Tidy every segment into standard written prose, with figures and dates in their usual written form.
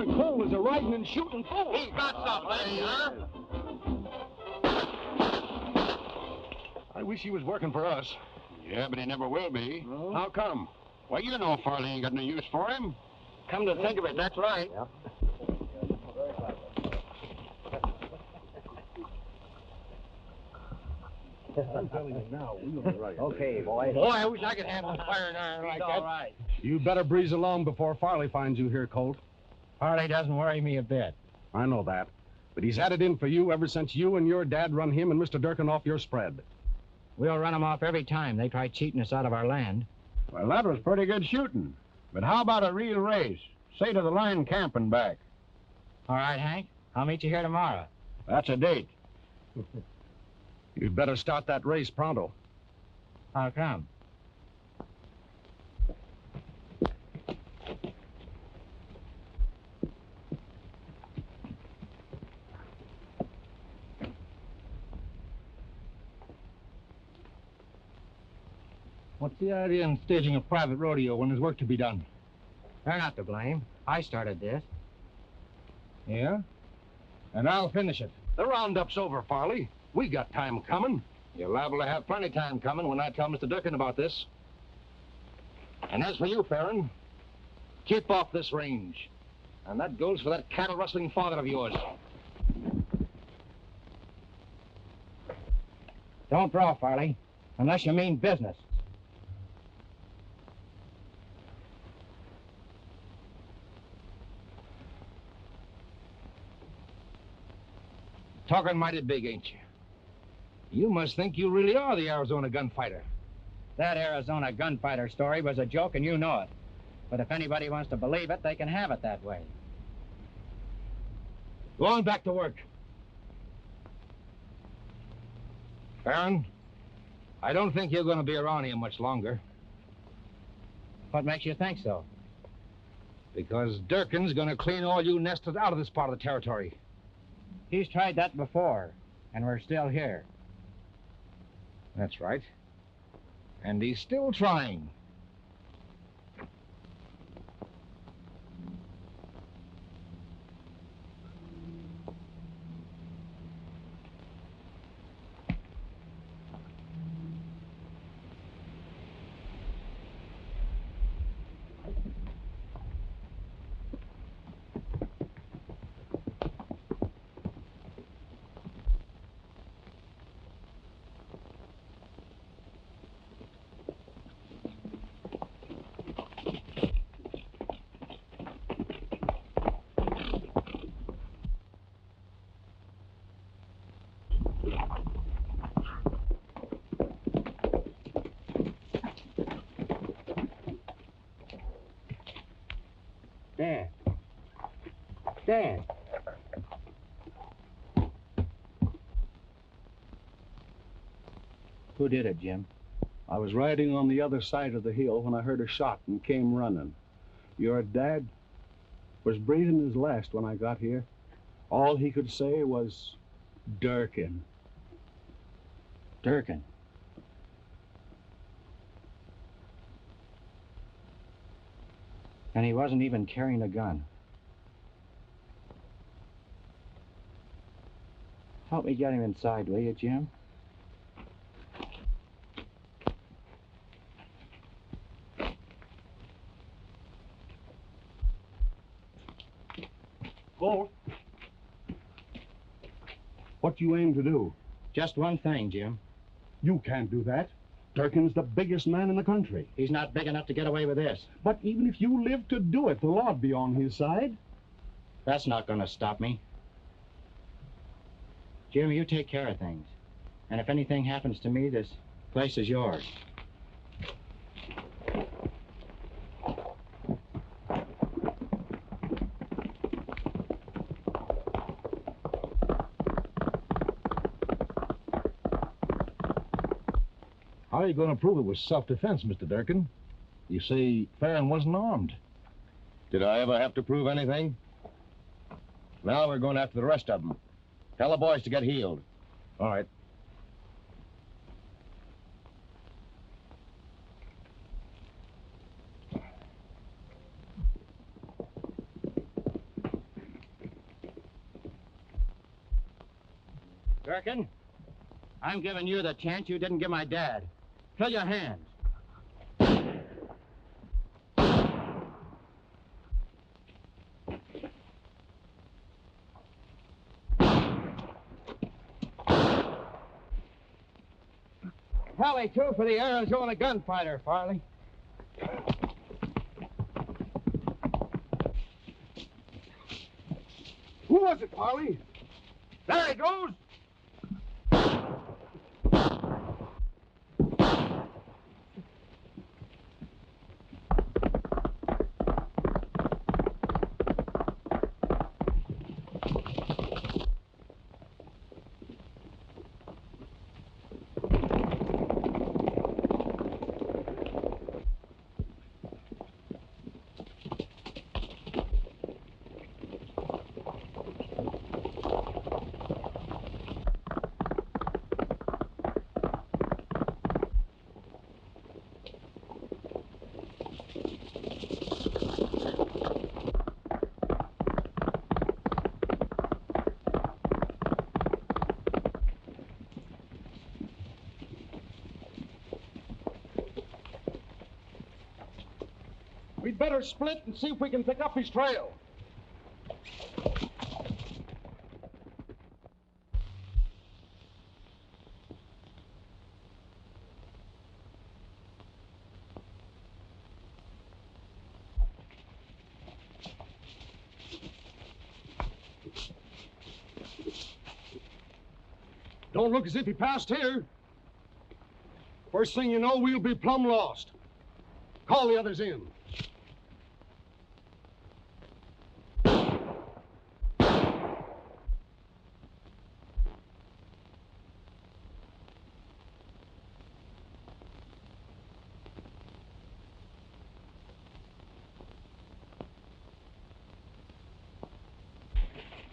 and Colt is a riding and shooting fool. He's got something, huh? I wish he was working for us. Yeah, but he never will be. No? How come? Well, you know Farley ain't got no use for him. Come to think of it, that's right. Yep. I'm telling you now, we'll be right. Okay, boy. Boy, I wish I could handle a firing iron like that. All right. You better breeze along before Farley finds you here, Colt. Farley doesn't worry me a bit. I know that. But he's had it in for you ever since you and your dad run him and Mr. Durkin off your spread. We'll run them off every time they try cheating us out of our land. Well, that was pretty good shooting. But how about a real race? Say to the line camp and back. All right, Hank. I'll meet you here tomorrow. That's a date. You'd better start that race pronto. How come? What's the idea in staging a private rodeo when there's work to be done? They're not to blame. I started this. Yeah? And I'll finish it. The roundup's over, Farley. We got time coming. You're liable to have plenty of time coming when I tell Mr. Durkin about this. And as for you, Farron, keep off this range. And that goes for that cattle-rustling father of yours. Don't draw, Farley, unless you mean business. Talking mighty big, ain't you? You must think you really are the Arizona gunfighter. That Arizona gunfighter story was a joke, and you know it. But if anybody wants to believe it, they can have it that way. Go on back to work. Farron, I don't think you're going to be around here much longer. What makes you think so? Because Durkin's going to clean all you nesters out of this part of the territory. He's tried that before, and we're still here. That's right. And he's still trying. Dan. Dan. Who did it, Jim? I was riding on the other side of the hill when I heard a shot and came running. Your dad was breathing his last when I got here. All he could say was, Durkin. Durkin. And he wasn't even carrying a gun. Help me get him inside, will you, Jim? Colt, what you aim to do? Just one thing, Jim. You can't do that. Durkin's the biggest man in the country. He's not big enough to get away with this. But even if you live to do it, the law'd be on his side. That's not going to stop me. Jim, you take care of things. And if anything happens to me, this place is yours. How are you going to prove it was self-defense, Mr. Durkin? You say Farron wasn't armed. Did I ever have to prove anything? Now we're going after the rest of them. Tell the boys to get healed. All right. Durkin, I'm giving you the chance you didn't give my dad. Fill your hands. Tally, too, for the Arizona Gunfighter, Farley. Who was it, Farley? There he goes! We'd better split and see if we can pick up his trail. Don't look as if he passed here. First thing you know, we'll be plumb lost. Call the others in.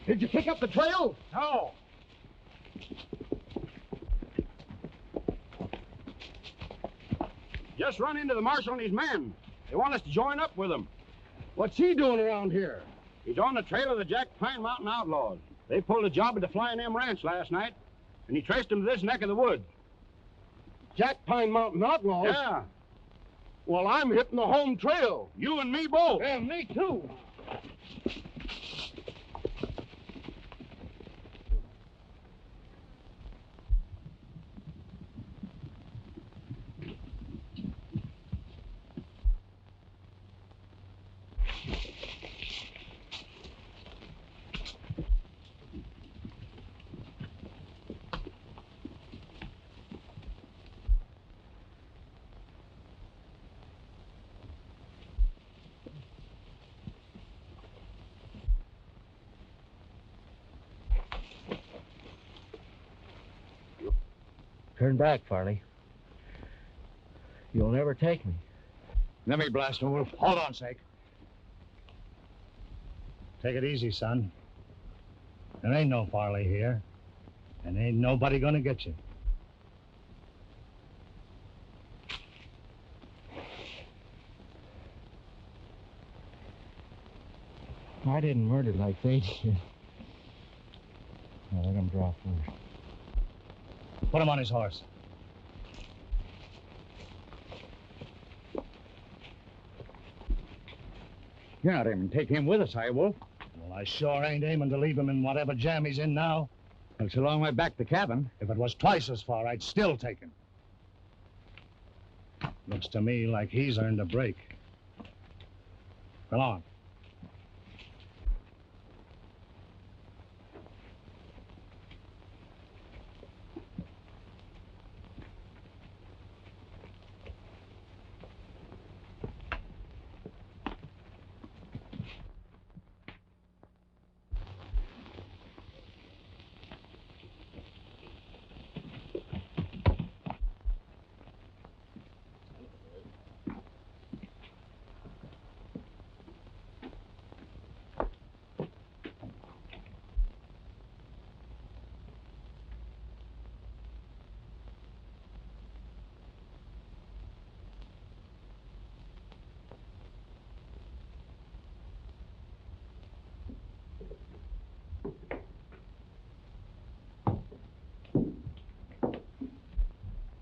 Did you pick up the trail? No. Just run into the marshal and his men. They want us to join up with them. What's he doing around here? He's on the trail of the Jack Pine Mountain outlaws. They pulled a job at the Flying M Ranch last night, and he traced them to this neck of the woods. Jack Pine Mountain outlaws? Yeah. Well, I'm hitting the home trail. You and me both. Yeah, me too. Turn back, Farley. You'll never take me. Let me blast him, Wolf. Hold on, Sake. Take it easy, son. There ain't no Farley here, and ain't nobody gonna get you. I didn't murder like they did. Now let him draw first. Put him on his horse. You're not aiming to take him with us, are you, Wolf? Well, I sure ain't aiming to leave him in whatever jam he's in now. Well, it's a long way back to the cabin. If it was twice as far, I'd still take him. Looks to me like he's earned a break. Come on.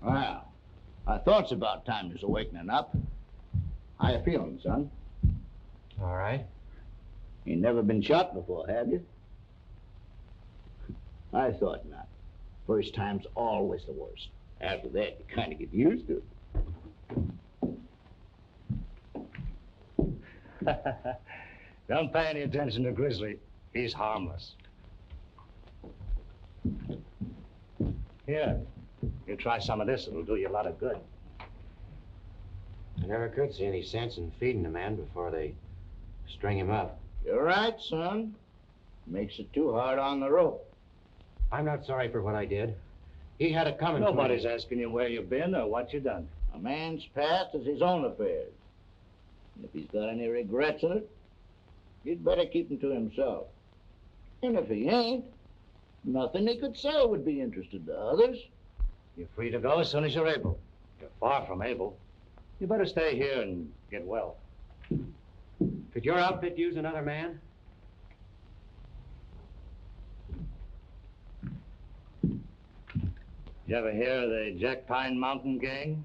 Well, I thought it's about time you was awakening up. How you feeling, son? All right. You never been shot before, have you? I thought not. First time's always the worst. After that, you kind of get used to it. Don't pay any attention to Grizzly. He's harmless. Here, you try some of this. It'll do you a lot of good. I never could see any sense in feeding a man before they string him up. You're right, son. Makes it too hard on the rope. I'm not sorry for what I did. He had it coming. Nobody's asking you where you've been or what you've done. A man's past is his own affairs. And if he's got any regrets in it, he'd better keep them to himself. And if he ain't, nothing he could say would be interested to others. You're free to go as soon as you're able. You're far from able. You better stay here and get well. Could your outfit use another man? You ever hear of the Jack Pine Mountain Gang?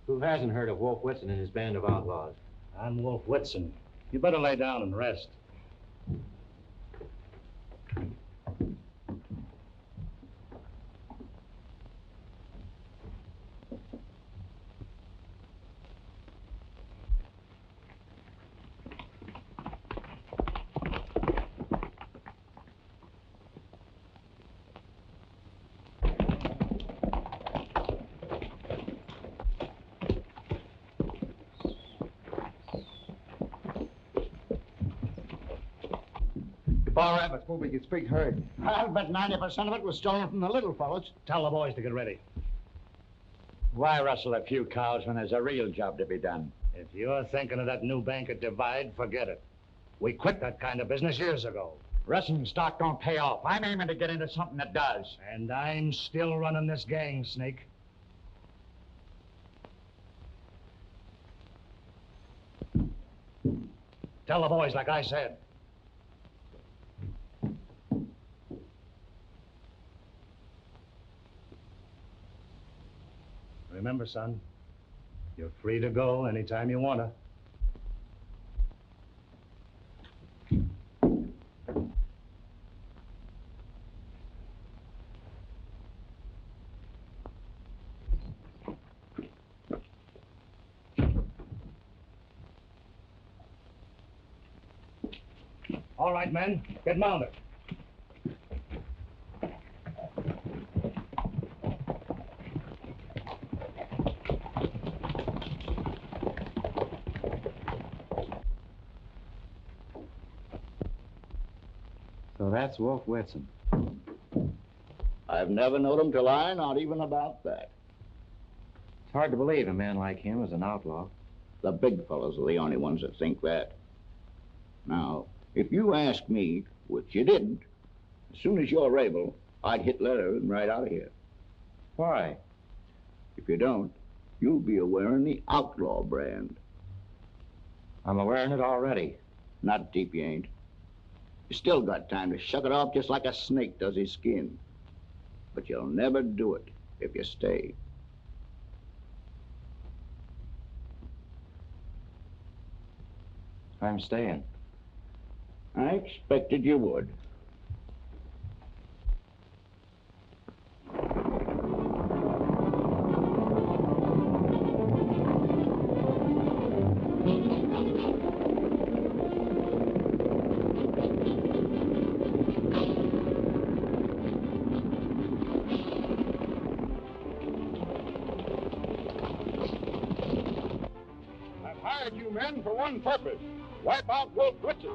Who hasn't heard of Wolf Whitson and his band of outlaws? I'm Wolf Whitson. You better lay down and rest. All right, before we get big herd. I'll bet 90% of it was stolen from the little fellas. Tell the boys to get ready. Why rustle a few cows when there's a real job to be done? If you're thinking of that new bank at Divide, forget it. We quit that kind of business years ago. Rustling stock don't pay off. I'm aiming to get into something that does. And I'm still running this gang, Snake. Tell the boys like I said. Remember, son, you're free to go anytime you want to. All right, men, get mounted. So that's Wolf Whitson. I've never known him to lie, not even about that. It's hard to believe a man like him is an outlaw. The big fellas are the only ones that think that. Now, if you ask me, which you didn't, as soon as you're able, I'd hit leather and right out of here. Why? If you don't, you'll be wearing the outlaw brand. I'm wearing it already. Not deep, you ain't. You still got time to shuck it off just like a snake does his skin. But you'll never do it if you stay. I'm staying. I expected you would. I've hired you men for one purpose. Wipe out Wolf Whitson.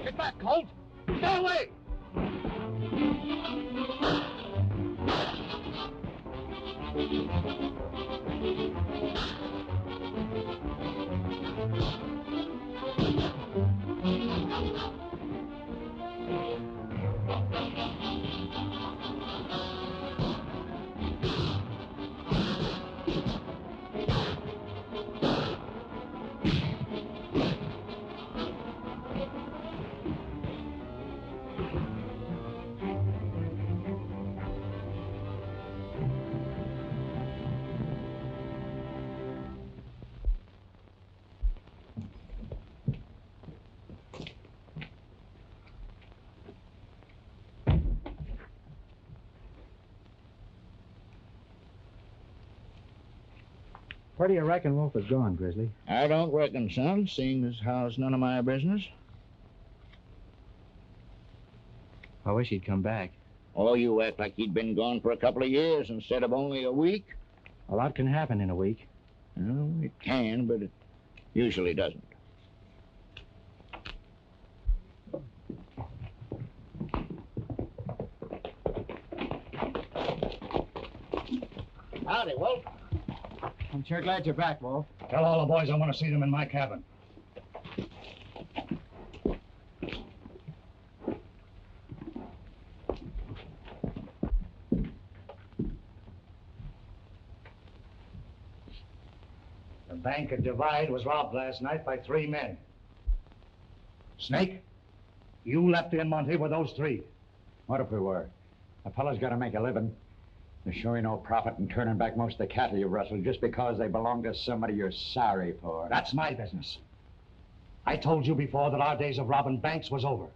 Get back, Colt! Stay away! Where do you reckon Wolf is going, Grizzly? I don't reckon, son, seeing as how it's none of my business. I wish he'd come back. Oh, you act like he'd been gone for a couple of years instead of only a week. A lot can happen in a week. Well, it can, but it usually doesn't. Howdy, Wolf. I'm sure glad you're back, Wolf. Tell all the boys I want to see them in my cabin. The bank at Divide was robbed last night by 3 men. Snake, you left in Monte with those 3. What if we were? A fellow's got to make a living. There's sure no profit in turning back most of the cattle you rustled just because they belong to somebody you're sorry for. That's my business. I told you before that our days of robbing banks was over.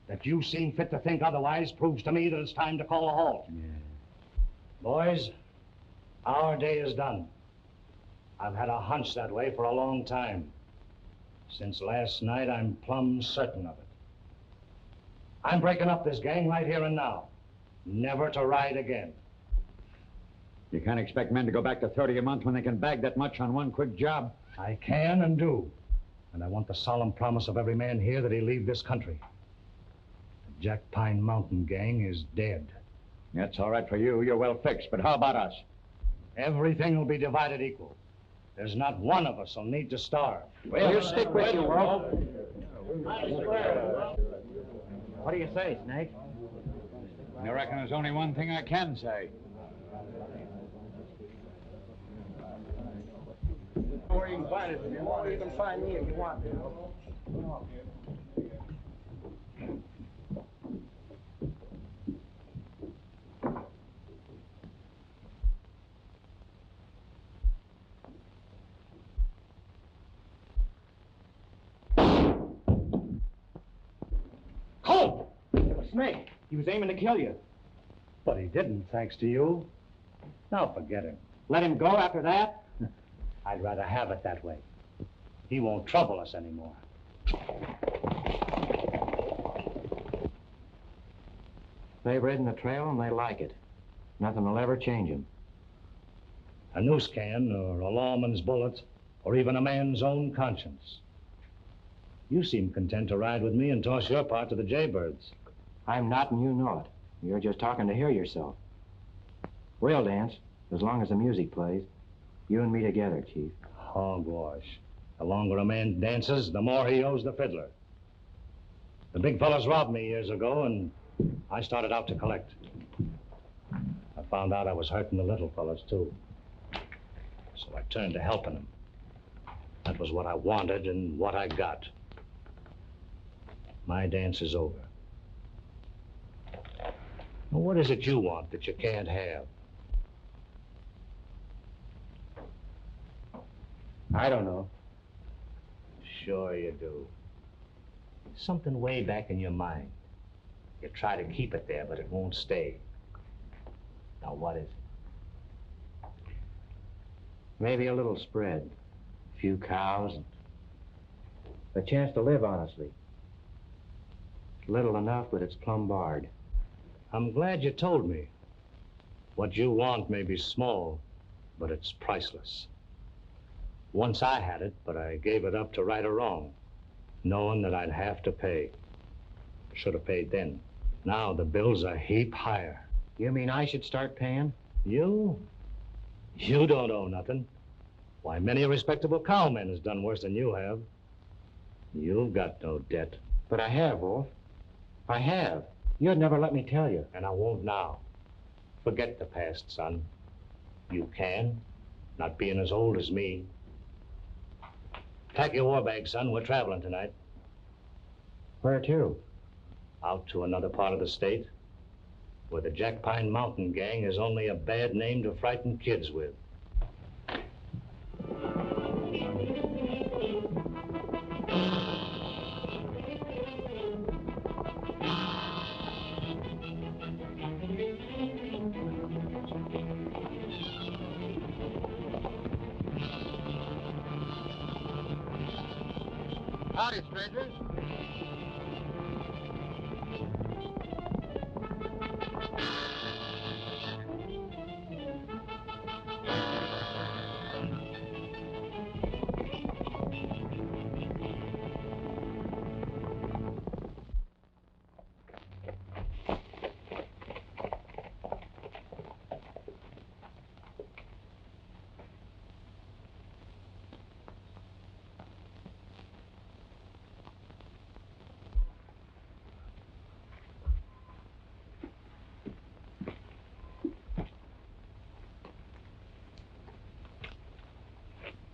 That you seem fit to think otherwise proves to me that it's time to call a halt. Yeah. Boys, our day is done. I've had a hunch that way for a long time. Since last night, I'm plumb certain of it. I'm breaking up this gang right here and now. Never to ride again. You can't expect men to go back to 30 a month when they can bag that much on one quick job. I can and do. And I want the solemn promise of every man here that he'll leave this country. The Jack Pine Mountain gang is dead. That's all right for you. You're well fixed. But how about us? Everything will be divided equal. There's not one of us will need to starve. We'll stick with you, Wolf. What do you say, Snake? I reckon there's only one thing I can say. Where you can find it if you want. You can find me if you want to. Colt! Snake, he was aiming to kill you. But he didn't, thanks to you. Now forget him. Let him go after that? I'd rather have it that way. He won't trouble us anymore. They've ridden the trail and they like it. Nothing will ever change them. A noose can, or a lawman's bullet, or even a man's own conscience. You seem content to ride with me and toss your part to the jaybirds. I'm not, and you know it. You're just talking to hear yourself. We'll dance, as long as the music plays. You and me together, Chief. Hogwash. The longer a man dances, the more he owes the fiddler. The big fellas robbed me years ago, and I started out to collect. I found out I was hurting the little fellas, too. So I turned to helping them. That was what I wanted and what I got. My dance is over. Now, what is it you want that you can't have? I don't know. Sure you do. Something way back in your mind. You try to keep it there, but it won't stay. Now, what is it? Maybe a little spread. A few cows and a chance to live honestly. Little enough, but it's plumb barred. I'm glad you told me. What you want may be small, but it's priceless. Once I had it, but I gave it up to right a wrong, knowing that I'd have to pay. Should have paid then. Now the bill's a heap higher. You mean I should start paying? You? You don't owe nothing. Why, many a respectable cowman has done worse than you have. You've got no debt. But I have, Wolf. I have. You'd never let me tell you. And I won't now. Forget the past, son. You can, not being as old as me. Pack your war bag, son. We're traveling tonight. Where to? Out to another part of the state, where the Jack Pine Mountain gang is only a bad name to frighten kids with. Howdy, strangers.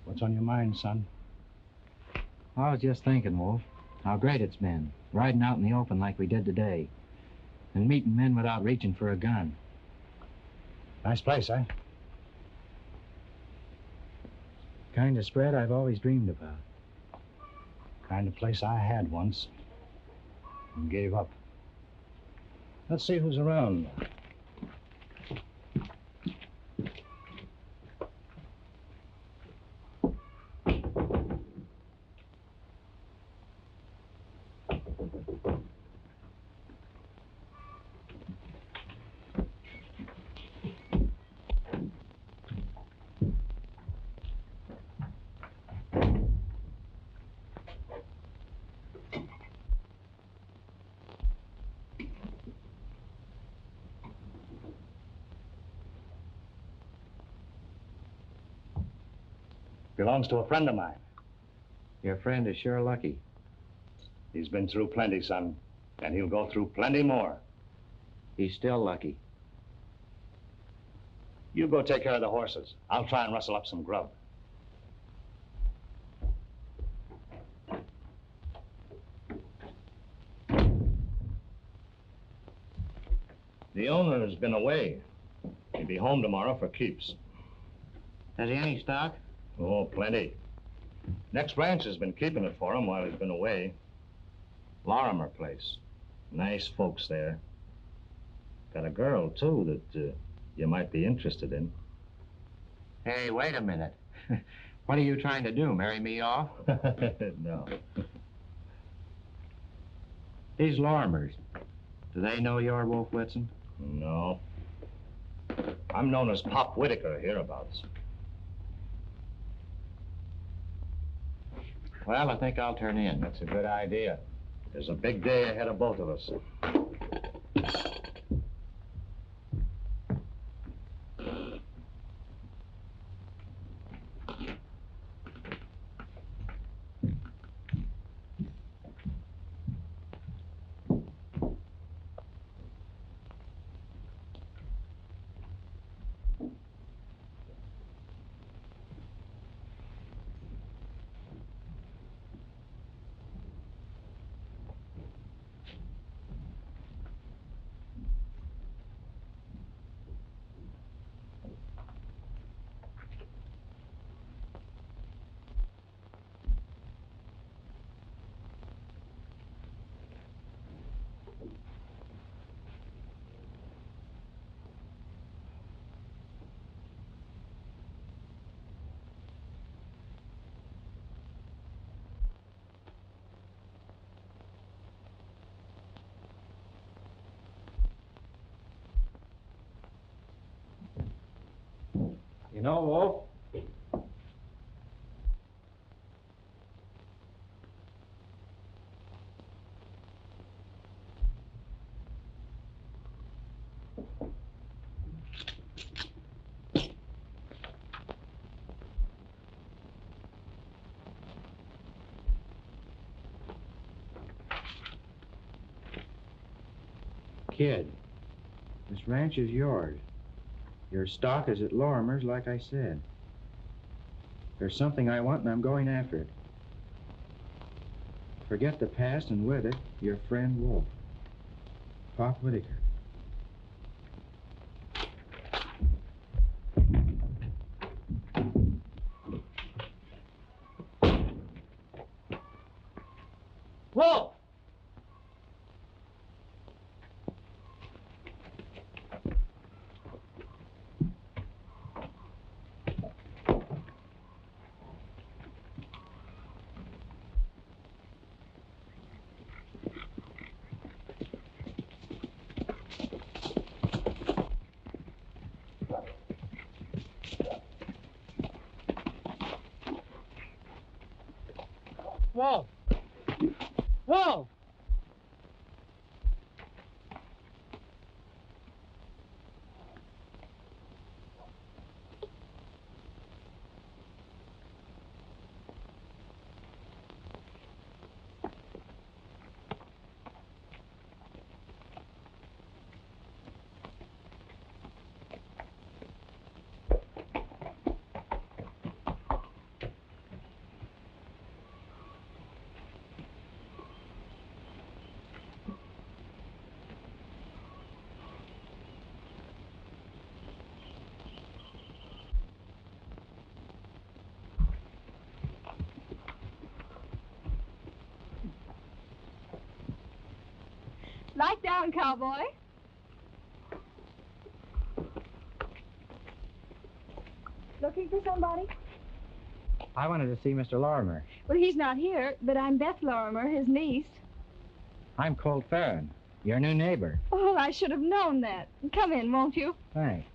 What's on your mind, son? I was just thinking, Wolf, how great it's been, riding out in the open like we did today, and meeting men without reaching for a gun. Nice place, eh? Kind of spread I've always dreamed about. Kind of place I had once and gave up. Let's see who's around. Belongs to a friend of mine. Your friend is sure lucky. He's been through plenty, son, and he'll go through plenty more. He's still lucky. You go take care of the horses. I'll try and rustle up some grub. The owner has been away. He'll be home tomorrow for keeps. Has he any stock? Oh, plenty. Next ranch has been keeping it for him while he's been away. Lorimer place. Nice folks there. Got a girl, too, that you might be interested in. Hey, wait a minute. What are you trying to do, marry me off? No. These Lorimers, do they know you're Wolf Whitson? No. I'm known as Pop Whitaker hereabouts. Well, I think I'll turn in. That's a good idea. There's a big day ahead of both of us. You know, Wolf, kid, this ranch is yours. Your stock is at Lorimer's, like I said. There's something I want, and I'm going after it. Forget the past, and with it, your friend Wolf. Pop Whitaker. Wolf! Wolf! Wolf! Light down, cowboy. Looking for somebody? I wanted to see Mr. Lorimer. Well, he's not here, but I'm Beth Lorimer, his niece. I'm Colt Farron, your new neighbor. Oh, I should have known that. Come in, won't you? Thanks.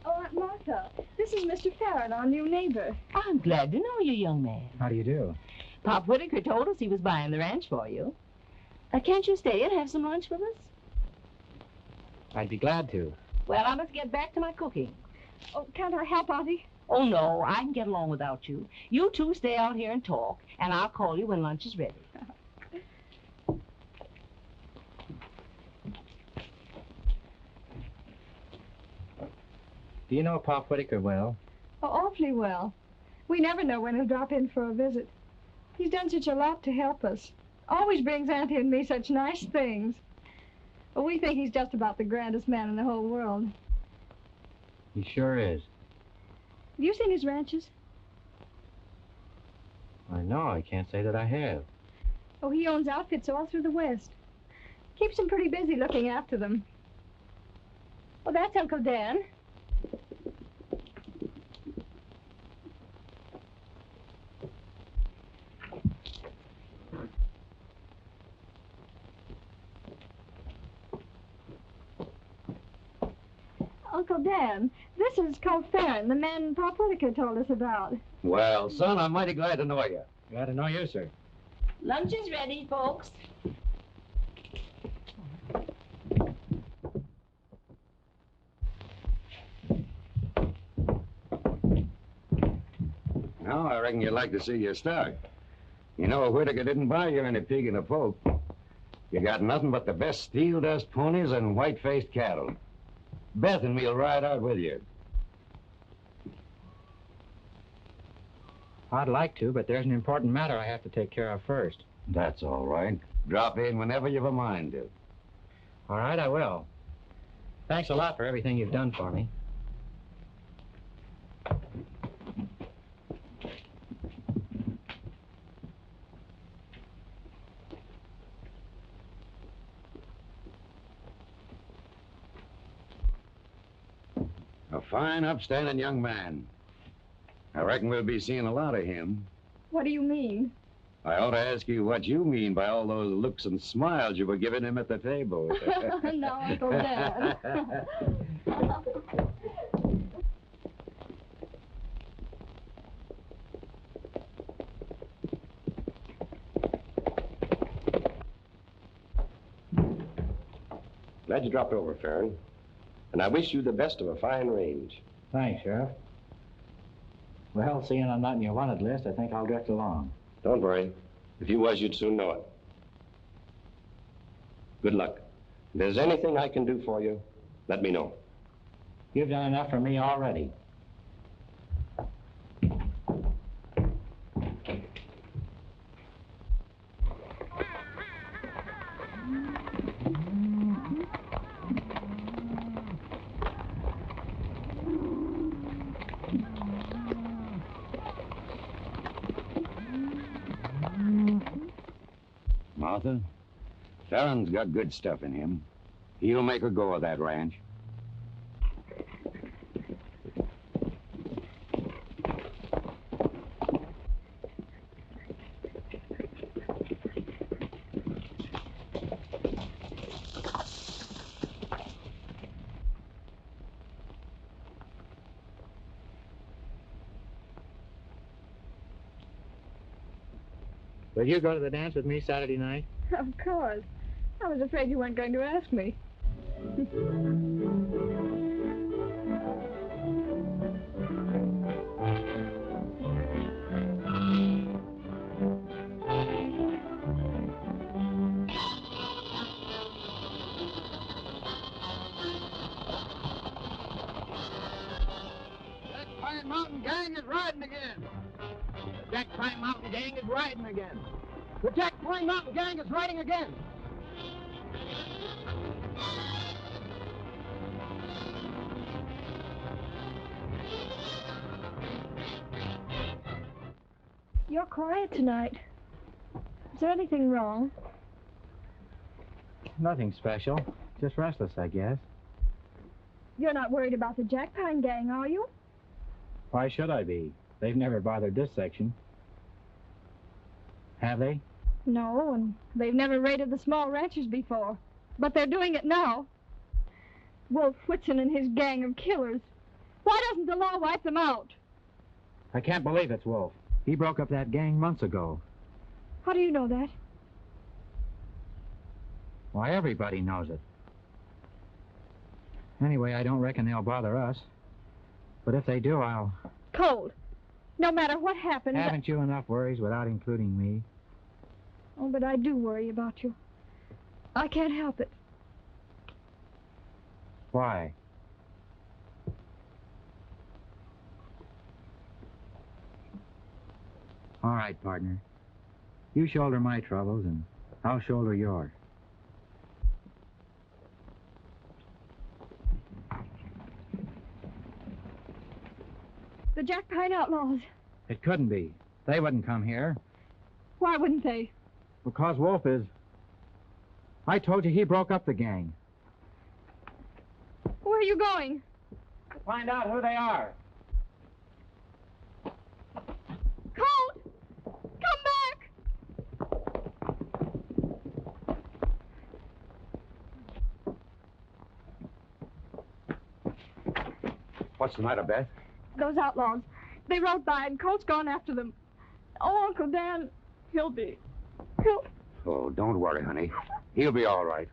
Oh, Aunt Martha, this is Mr. Farron, our new neighbor. I'm glad to know you, young man. How do you do? Pop Whitaker told us he was buying the ranch for you. Can't you stay and have some lunch with us? I'd be glad to. Well, I must get back to my cooking. Oh, can't I help, Auntie? Oh, no, I can get along without you. You two stay out here and talk, and I'll call you when lunch is ready. Do you know Pop Whitaker well? Oh, awfully well. We never know when he'll drop in for a visit. He's done such a lot to help us. Always brings Auntie and me such nice things. Well, we think he's just about the grandest man in the whole world. He sure is. Have you seen his ranches? I know, I can't say that I have. Oh, he owns outfits all through the West. Keeps him pretty busy looking after them. Well, that's Uncle Dan. Uncle Dan, this is Colt Farron, the man Pop Whitaker told us about. Well, son, I'm mighty glad to know you. Glad to know you, sir. Lunch is ready, folks. Now, I reckon you'd like to see your stock. You know, Whitaker didn't buy you any pig in a poke. You got nothing but the best steel dust ponies and white-faced cattle. Beth and me'll ride out with you. I'd like to, but there's an important matter I have to take care of first. That's all right. Drop in whenever you've a mind to. All right, I will. Thanks a lot for everything you've done for me. A fine, upstanding young man. I reckon we'll be seeing a lot of him. What do you mean? I ought to ask you what you mean by all those looks and smiles you were giving him at the table. No, Uncle Dan. Glad you dropped over, Farron. And I wish you the best of a fine range. Thanks, Sheriff. Well, seeing I'm not in your wanted list, I think I'll drift along. Don't worry. If you was, you'd soon know it. Good luck. If there's anything I can do for you, let me know. You've done enough for me already. Martha, Farron's got good stuff in him. He'll make a go of that ranch. Will you go to the dance with me Saturday night? Of course. I was afraid you weren't going to ask me. Pine Mountain Gang is riding again. The Jack Pine Mountain Gang is riding again. The Jack Pine Mountain Gang is riding again. You're quiet tonight. Is there anything wrong? Nothing special. Just restless, I guess. You're not worried about the Jack Pine Gang, are you? Why should I be? They've never bothered this section. Have they? No, and they've never raided the small ranches before. But they're doing it now. Wolf Whitson and his gang of killers. Why doesn't the law wipe them out? I can't believe it's Wolf. He broke up that gang months ago. How do you know that? Why, everybody knows it. Anyway, I don't reckon they'll bother us. But if they do, I'll... Colt, no matter what happens... Haven't you enough worries without including me? Oh, but I do worry about you. I can't help it. Why? All right, partner. You shoulder my troubles, and I'll shoulder yours. The Jack Pine outlaws. It couldn't be. They wouldn't come here. Why wouldn't they? Because Wolf is... I told you he broke up the gang. Where are you going? To find out who they are. Colt! Come back! What's the matter, Beth? Those outlaws. They rode by and Colt's gone after them. Oh, Uncle Dan, he'll... Oh, don't worry, honey. He'll be all right.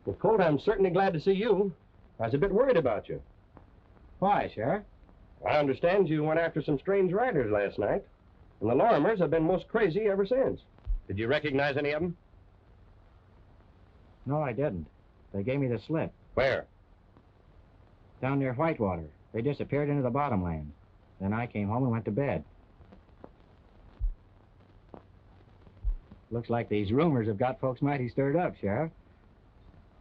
Well, Colt, I'm certainly glad to see you. I was a bit worried about you. Why, Sheriff? I understand you went after some strange riders last night, and the Lorimers have been most crazy ever since. Did you recognize any of them? No, I didn't. They gave me the slip. Where? Down near Whitewater. They disappeared into the bottomland. Then I came home and went to bed. Looks like these rumors have got folks mighty stirred up, Sheriff.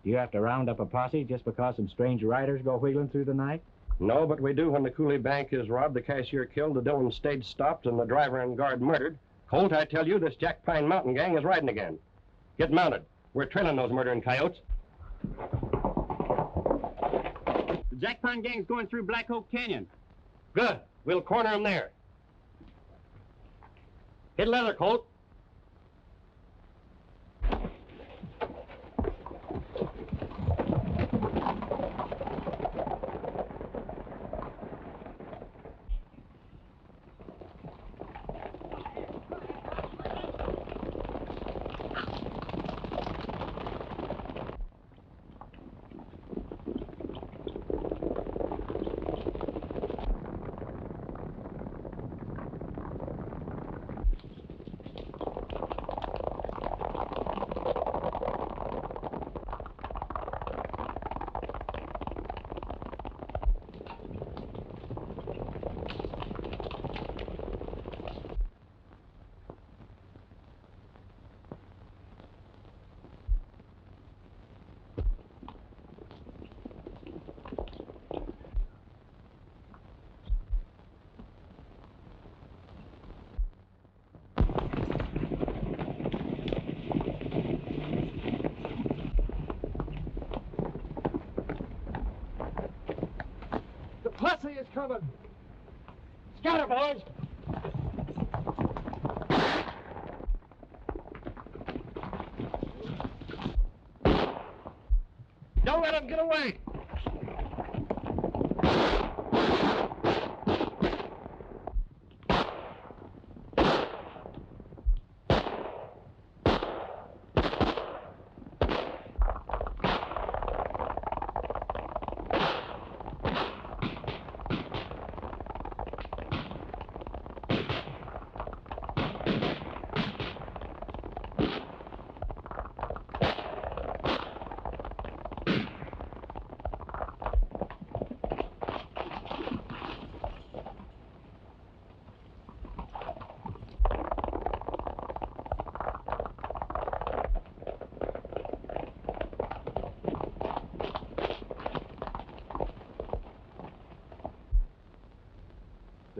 Do you have to round up a posse just because some strange riders go wheeling through the night? No, but we do when the Cooley Bank is robbed, the cashier killed, the Dillon stage stopped, and the driver and guard murdered. Colt, I tell you, this Jack Pine Mountain gang is riding again. Get mounted. We're trailing those murdering coyotes. The Jack Pine gang's going through Black Oak Canyon. Good. We'll corner them there. Hit leather, Colt. Posse is coming. Scatter, boys. Don't let them get away.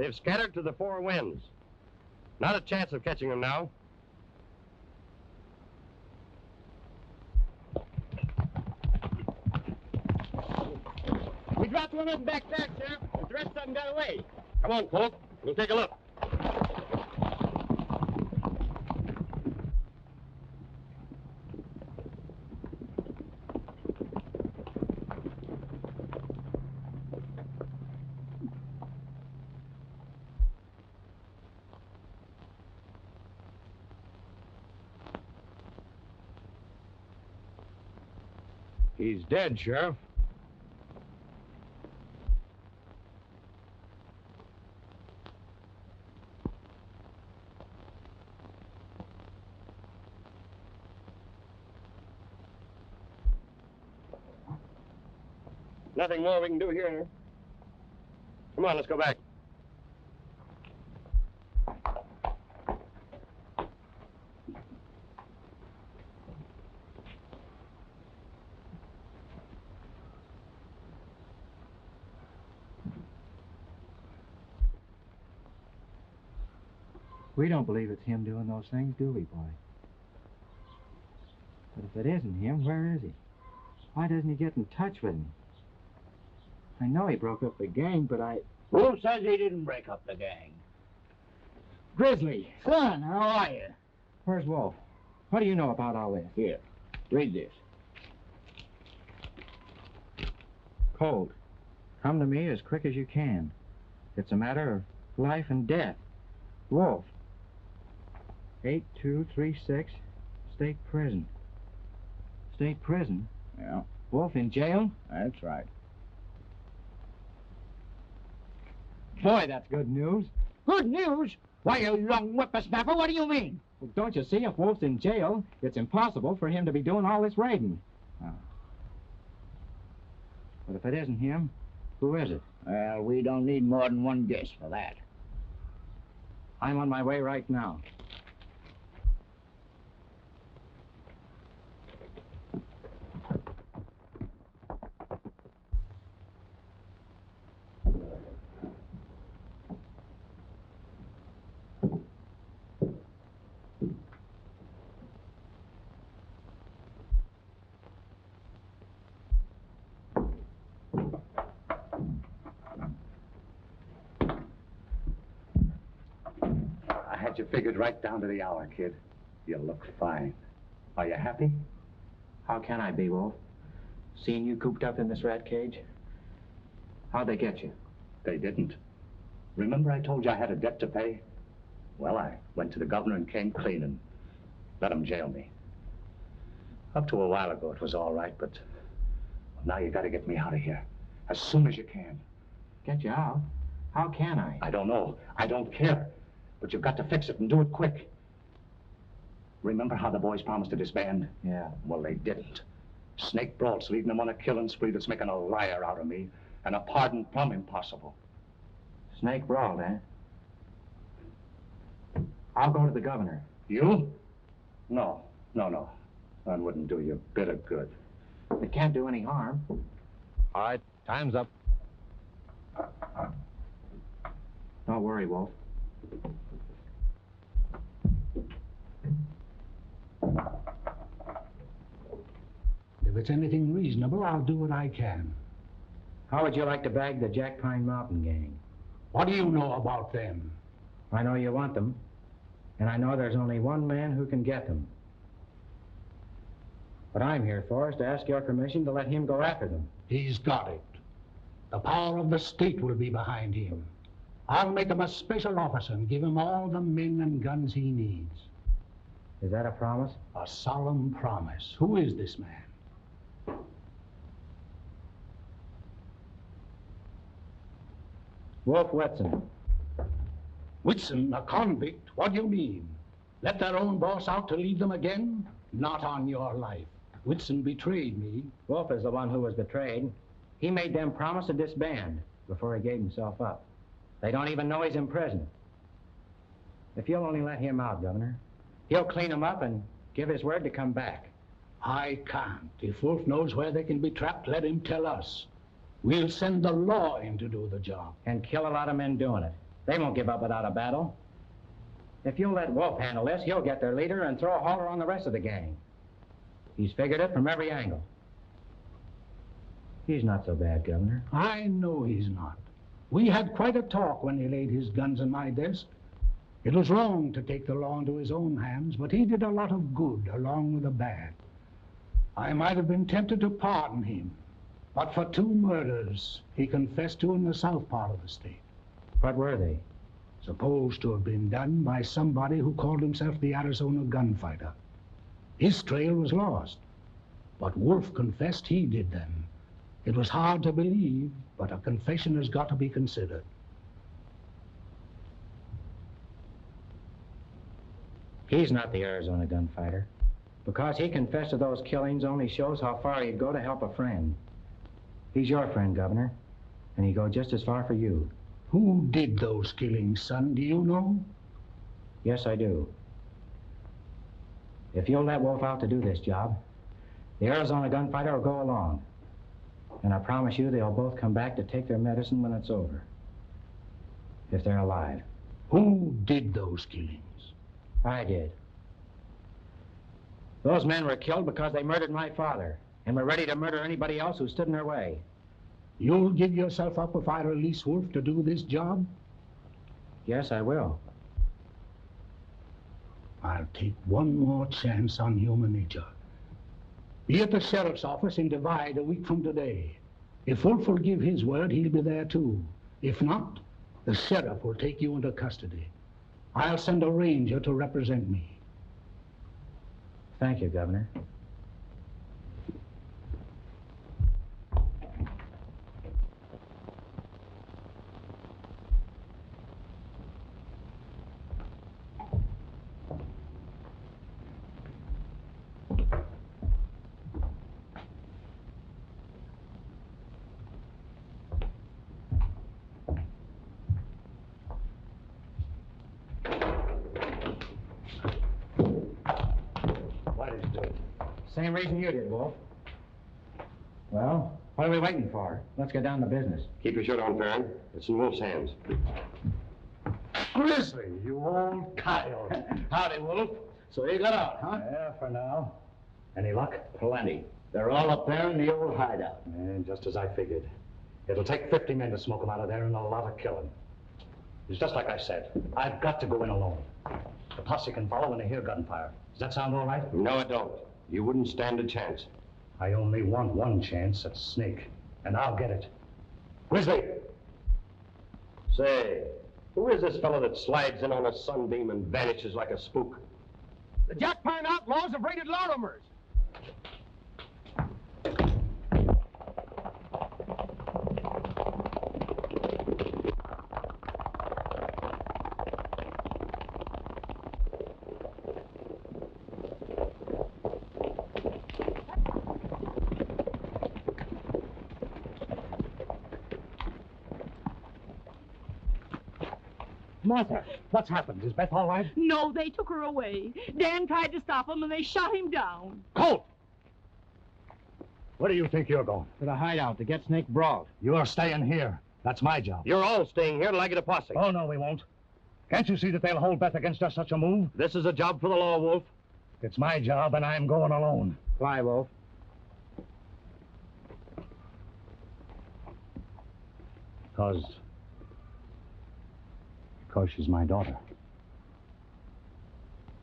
They've scattered to the four winds. Not a chance of catching them now. We dropped one of them back there, Sheriff, but the rest of them got away. Come on, Colt. We'll take a look. He's dead, Sheriff. Nothing more we can do here. Come on, let's go back. We don't believe it's him doing those things, do we, boy? But if it isn't him, where is he? Why doesn't he get in touch with me? I know he broke up the gang, but Who says he didn't break up the gang? Grizzly! Son, how are you? Where's Wolf? What do you know about all this? Here, read this. Colt, come to me as quick as you can. It's a matter of life and death. Wolf. 8236, State Prison. State Prison? Yeah, Wolf in jail? that's right. Boy, that's good news. Good news? Why, you young whippersnapper, what do you mean? Well, don't you see, if Wolf's in jail, it's impossible for him to be doing all this raiding. Oh. But if it isn't him, who is it? Well, we don't need more than one guess for that. I'm on my way right now. I had you figured right down to the hour, kid. You look fine. Are you happy? How can I be, Wolf? Seeing you cooped up in this rat cage? How'd they get you? They didn't. Remember I told you I had a debt to pay? Well, I went to the governor and came clean and let him jail me. Up to a while ago, it was all right, but now you got to get me out of here as soon as you can. Get you out? How can I? I don't know. I don't care. But you've got to fix it and do it quick. Remember how the boys promised to disband? Yeah. Well, they didn't. Snake Broad's leading them on a killing spree that's making a liar out of me, and a pardon plumb impossible. Snake Broad, eh? I'll go to the governor. You? No. That wouldn't do you a bit of good. It can't do any harm. All right, time's up. Don't worry, Wolf. If it's anything reasonable, I'll do what I can. How would you like to bag the Jack Pine Mountain gang? What do you know about them? I know you want them, and I know there's only one man who can get them. What I'm here for is to ask your permission to let him go after them. He's got it. The power of the state will be behind him. I'll make him a special officer and give him all the men and guns he needs. Is that a promise? A solemn promise. Who is this man? Wolf Whitson. Whitson, a convict? What do you mean? Let their own boss out to lead them again? Not on your life. Whitson betrayed me. Wolf is the one who was betrayed. He made them promise to disband before he gave himself up. They don't even know he's in prison. If you'll only let him out, Governor, he'll clean them up and give his word to come back. I can't. If Wolf knows where they can be trapped, let him tell us. We'll send the law in to do the job. And kill a lot of men doing it. They won't give up without a battle. If you'll let Wolf handle this, he'll get their leader and throw a halter on the rest of the gang. He's figured it from every angle. He's not so bad, Governor. I know he's not. We had quite a talk when he laid his guns on my desk. It was wrong to take the law into his own hands, but he did a lot of good along with the bad. I might have been tempted to pardon him, but for 2 murders he confessed to in the south part of the state. What were they? Supposed to have been done by somebody who called himself the Arizona Gunfighter. His trail was lost, but Wolf confessed he did them. It was hard to believe, but a confession has got to be considered. He's not the Arizona Gunfighter. Because he confessed to those killings only shows how far he'd go to help a friend. He's your friend, Governor, and he'd go just as far for you. Who did those killings, son? Do you know? Yes, I do. If you'll let Wolf out to do this job, the Arizona Gunfighter will go along. And I promise you they'll both come back to take their medicine when it's over. If they're alive. Who did those killings? I did. Those men were killed because they murdered my father and were ready to murder anybody else who stood in their way. You'll give yourself up if I release Wolf to do this job? Yes, I will. I'll take one more chance on human nature. Be at the sheriff's office in Divide a week from today. If Wolf will give his word, he'll be there too. If not, the sheriff will take you into custody. I'll send a ranger to represent me. Thank you, Governor. Same reason you did, Wolf. Well, what are we waiting for? Let's get down to business. Keep your shirt on, Farron. It's in Wolf's hands. Grizzly, you old coyote. Howdy, Wolf. So you got out, huh? Yeah, for now. Any luck? Plenty. They're all up there in the old hideout. And just as I figured. It'll take 50 men to smoke them out of there and a lot of killing. It's just like I said. I've got to go in alone. The posse can follow when they hear gunfire. Does that sound all right? No, it don't. You wouldn't stand a chance. I only want one chance at Snake, and I'll get it. Grizzly! Say, who is this fellow that slides in on a sunbeam and vanishes like a spook? The Jack Pine outlaws have raided Lorimer's. Martha, what's happened? Is Beth all right? No, they took her away. Dan tried to stop him, and they shot him down. Colt! Where do you think you're going? To the hideout to get Snake brought. You're staying here. That's my job. You're all staying here till I get a posse. Oh, no, we won't. Can't you see that they'll hold Beth against us such a move? This is a job for the law, Wolf. It's my job, and I'm going alone. Fly, Wolf. Because she's my daughter.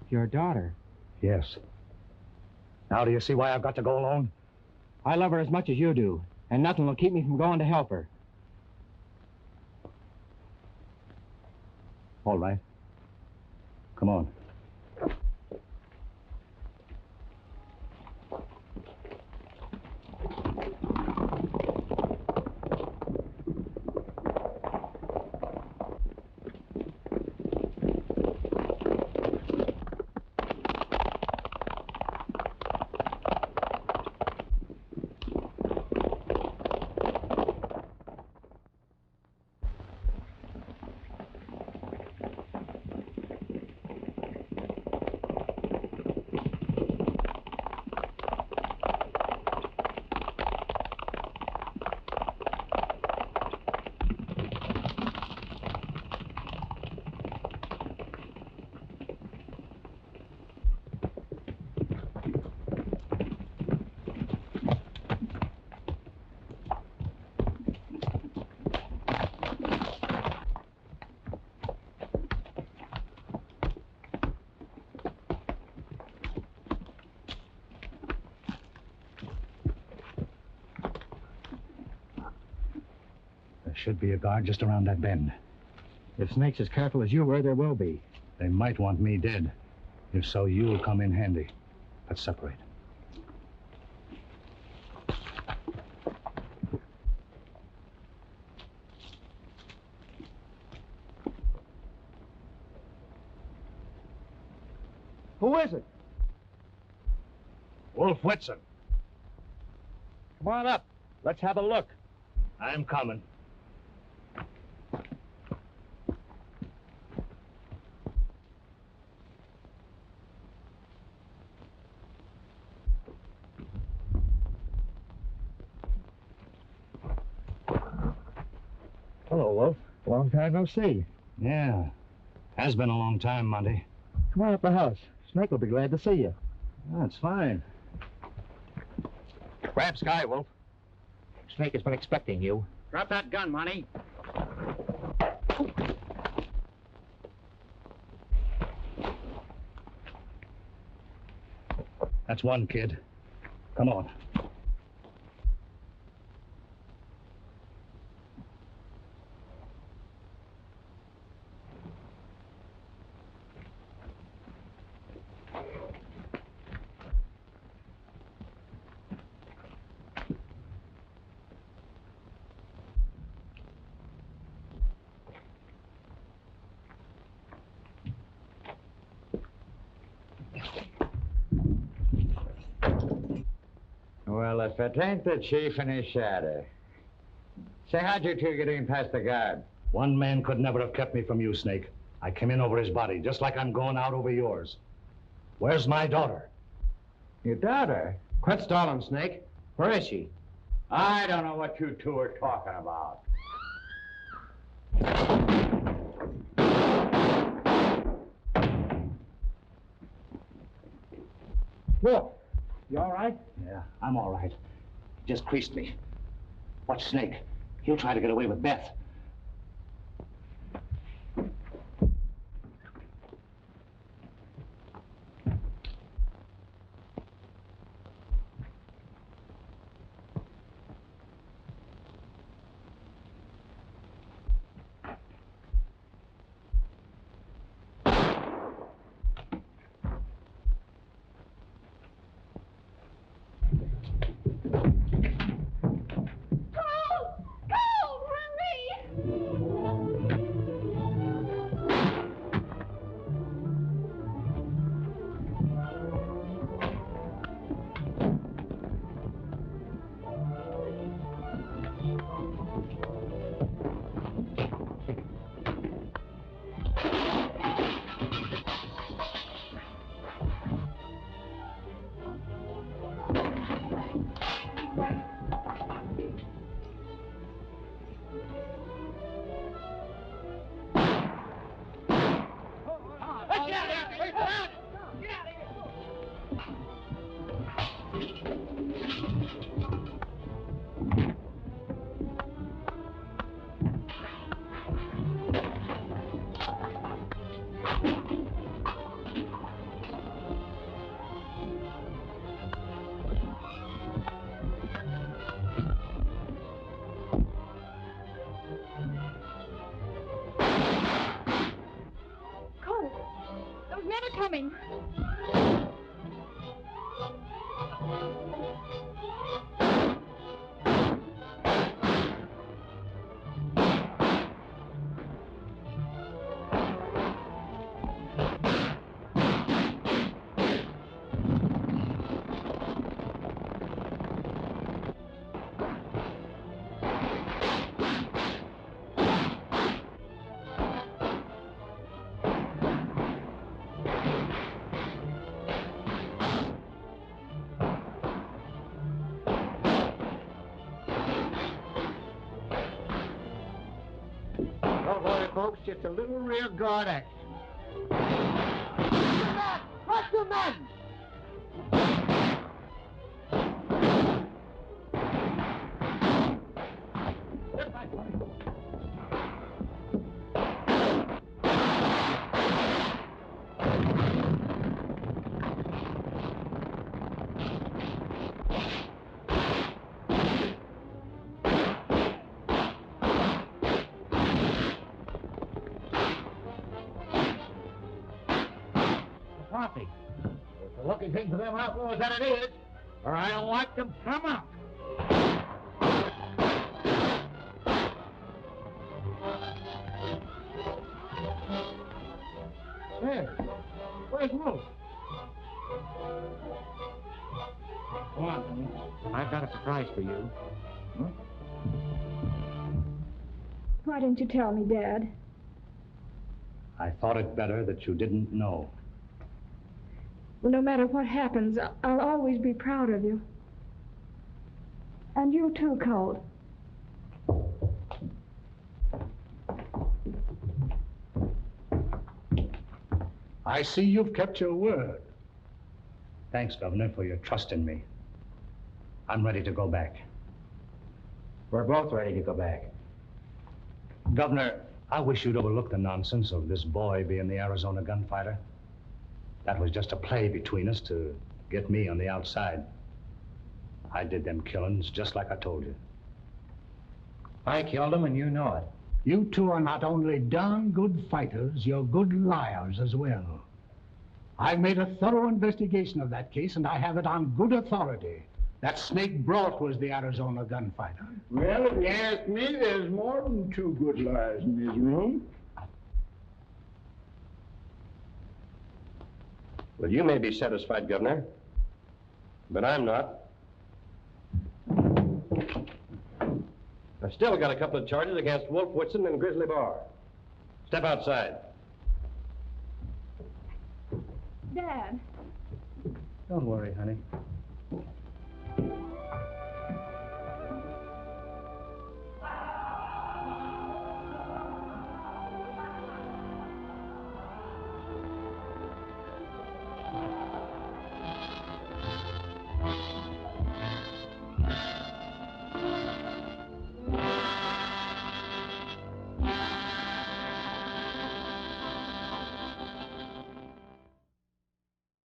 Your daughter? Yes. Now do you see why I've got to go alone? I love her as much as you do, and nothing will keep me from going to help her. All right. Come on. Should be a guard just around that bend. If Snake's as careful as you were, there will be. They might want me dead. If so, you'll come in handy. Let's separate. Who is it? Wolf Whitson. Come on up. Let's have a look. I'm coming. Hello, Wolf. Long time no see. Yeah. Has been a long time, Monty. Come on up the house. Snake will be glad to see you. That's fine. Grab Sky, Wolf. Snake has been expecting you. Drop that gun, Monty. That's one, kid. Come on. Well, if it ain't the chief and his shadow. Say, how'd you two get in past the guard? One man could never have kept me from you, Snake. I came in over his body, just like I'm going out over yours. Where's my daughter? Your daughter? Quit stalling, Snake. Where is she? I don't know what you two are talking about. Wolf, you all right? Yeah, I'm all right. He just creased me. Watch Snake. He'll try to get away with Beth. coming. Don't worry, folks. Just a little rear guard action. Watch the men! Posse. It's a lucky thing for them outlaws that it is, or I don't like them come out. There. Where's Wolf? Come on, honey. I've got a surprise for you. Why didn't you tell me, Dad? I thought it better that you didn't know. Well, no matter what happens, I'll always be proud of you. And you too, Colt. I see you've kept your word. Thanks, Governor, for your trust in me. I'm ready to go back. We're both ready to go back. Governor, I wish you'd overlook the nonsense of this boy being the Arizona gunfighter. That was just a play between us to get me on the outside. I did them killings just like I told you. I killed him, and you know it. You two are not only darn good fighters, you're good liars as well. I've made a thorough investigation of that case, and I have it on good authority. That Snake Broad was the Arizona gunfighter. Well, if you ask me, there's more than two good liars in this room. Well, you may be satisfied, Governor, but I'm not. I've still got a couple of charges against Wolf Whitson and Grizzly Bar. Step outside. Dad. Don't worry, honey.